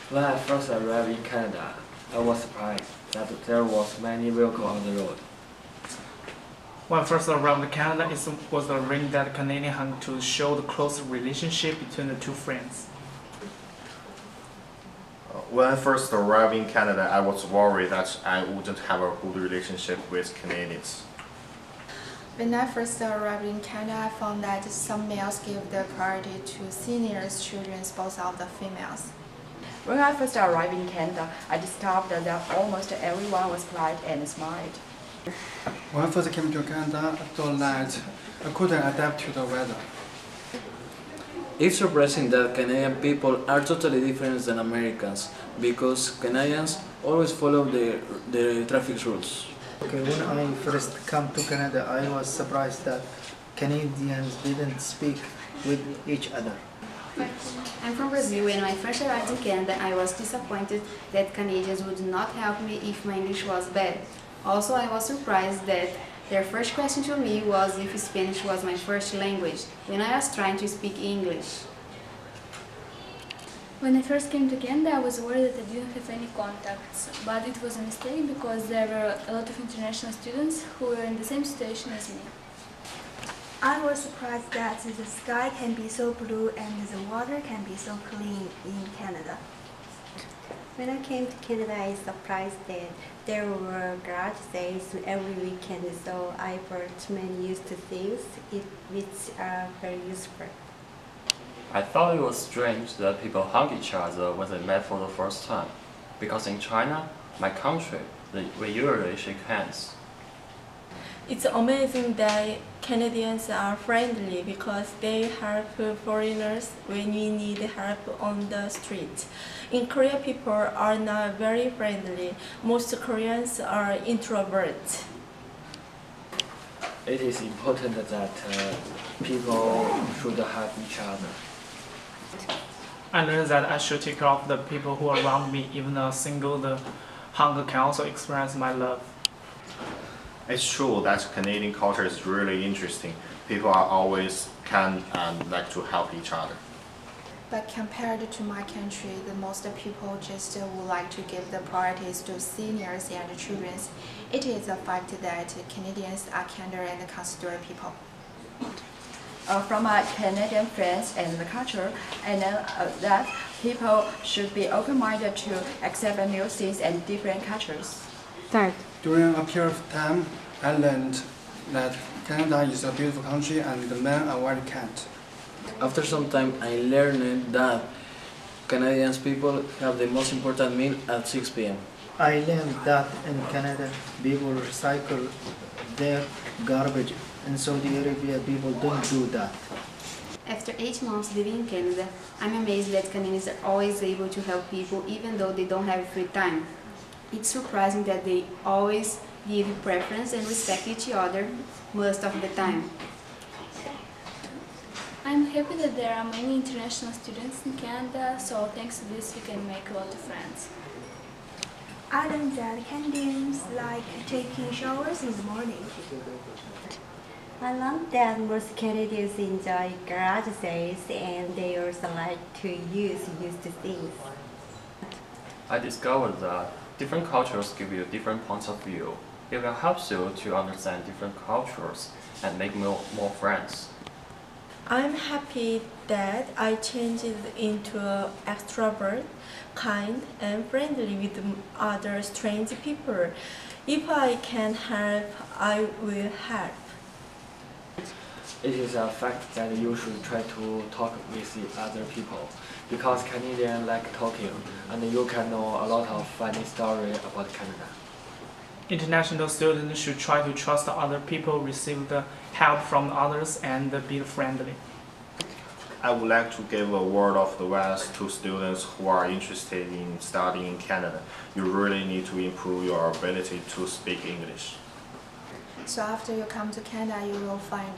When I first arrived in Canada, I was surprised that there was many vehicles on the road. When I first arrived in Canada, it was a ring that Canadians hung to show the close relationship between the two friends. When I first arrived in Canada, I was worried that I wouldn't have a good relationship with Canadians. When I first arrived in Canada, I found that some males give the priority to seniors' children, both of the females. When I first arrived in Canada, I discovered that almost everyone was polite and smiled. When I first came to Canada, I thought that I couldn't adapt to the weather. It's surprising that Canadian people are totally different than Americans because Canadians always follow the traffic rules. Okay, when I first come to Canada, I was surprised that Canadians didn't speak with each other. I'm from Brazil. When I first arrived in Canada, I was disappointed that Canadians would not help me if my English was bad. Also, I was surprised that their first question to me was if Spanish was my first language, when I was trying to speak English. When I first came to Canada, I was worried that I didn't have any contacts, but it was a mistake because there were a lot of international students who were in the same situation as me. I was surprised that the sky can be so blue and the water can be so clean in Canada. When I came to Canada, I was surprised that there were garage sales every weekend, so I bought many used things which are very useful. I thought it was strange that people hug each other when they met for the first time, because in China, my country, we usually shake hands. It's amazing that Canadians are friendly because they help foreigners when we need help on the street. In Korea, people are not very friendly. Most Koreans are introverts. It is important that people should help each other. I learned that I should take care of the people who are around me. Even a single hunger can also express my love. It's true that Canadian culture is really interesting. People are always kind and like to help each other. But compared to my country, the most people just would like to give the priorities to seniors and children. It is a fact that Canadians are kinder and considerate people. From my Canadian friends and the culture, I know that people should be open-minded to accept new things and different cultures. During a period of time, I learned that Canada is a beautiful country and the men are very kind. After some time, I learned that Canadian people have the most important meal at 6 p.m. I learned that in Canada, people recycle their garbage. In Saudi Arabia, people don't do that. After 8 months living in Canada, I'm amazed that Canadians are always able to help people even though they don't have free time. It's surprising that they always give preference and respect each other most of the time. I'm happy that there are many international students in Canada, so thanks to this we can make a lot of friends. I learned that Canadians like taking showers in the morning. I learned that most Canadians enjoy garage sales and they also like to use used things. I discovered that different cultures give you different points of view. It will help you to understand different cultures and make more friends. I'm happy that I changed into an extrovert, kind and friendly with other strange people. If I can help, I will help. It is a fact that you should try to talk with the other people because Canadians like talking and you can know a lot of funny stories about Canada. International students should try to trust other people, receive the help from others, and be friendly. I would like to give a word of advice to students who are interested in studying in Canada. You really need to improve your ability to speak English. So after you come to Canada, you will find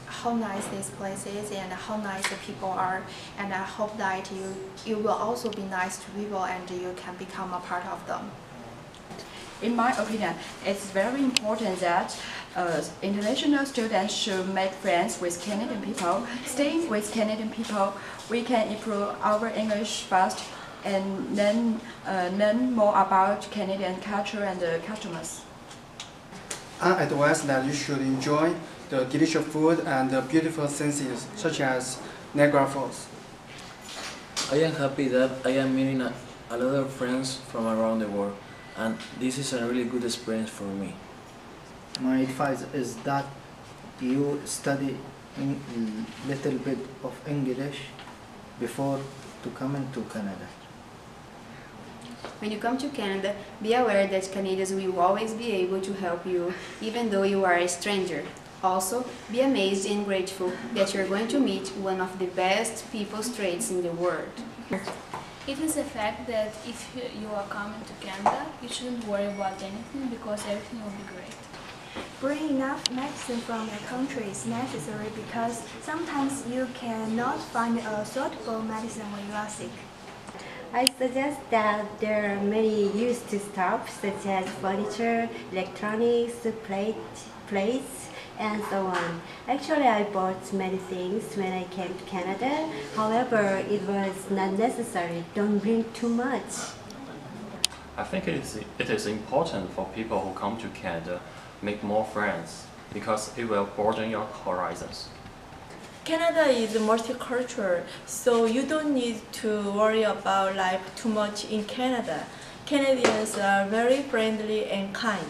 how nice this place is and how nice the people are. And I hope that you will also be nice to people and you can become a part of them. In my opinion, it's very important that international students should make friends with Canadian people. Staying with Canadian people, we can improve our English fast. and learn more about Canadian culture and customers. I advise that you should enjoy the delicious food and the beautiful senses, such as Niagara Falls. I am happy that I am meeting a lot of friends from around the world, and this is a really good experience for me. My advice is that you study a little bit of English before to come into Canada. When you come to Canada, be aware that Canadians will always be able to help you, even though you are a stranger. Also, be amazed and grateful that you're going to meet one of the best people traits in the world. It is a fact that if you are coming to Canada, you shouldn't worry about anything because everything will be great. Bring enough medicine from your country is necessary because sometimes you cannot find a suitable medicine when you are sick. I suggest that there are many used stuff such as furniture, electronics, plates, and so on. Actually, I bought many things when I came to Canada. However, it was not necessary. Don't bring too much. I think it is important for people who come to Canada make more friends because it will broaden your horizons. Canada is multicultural, so you don't need to worry about life too much in Canada. Canadians are very friendly and kind.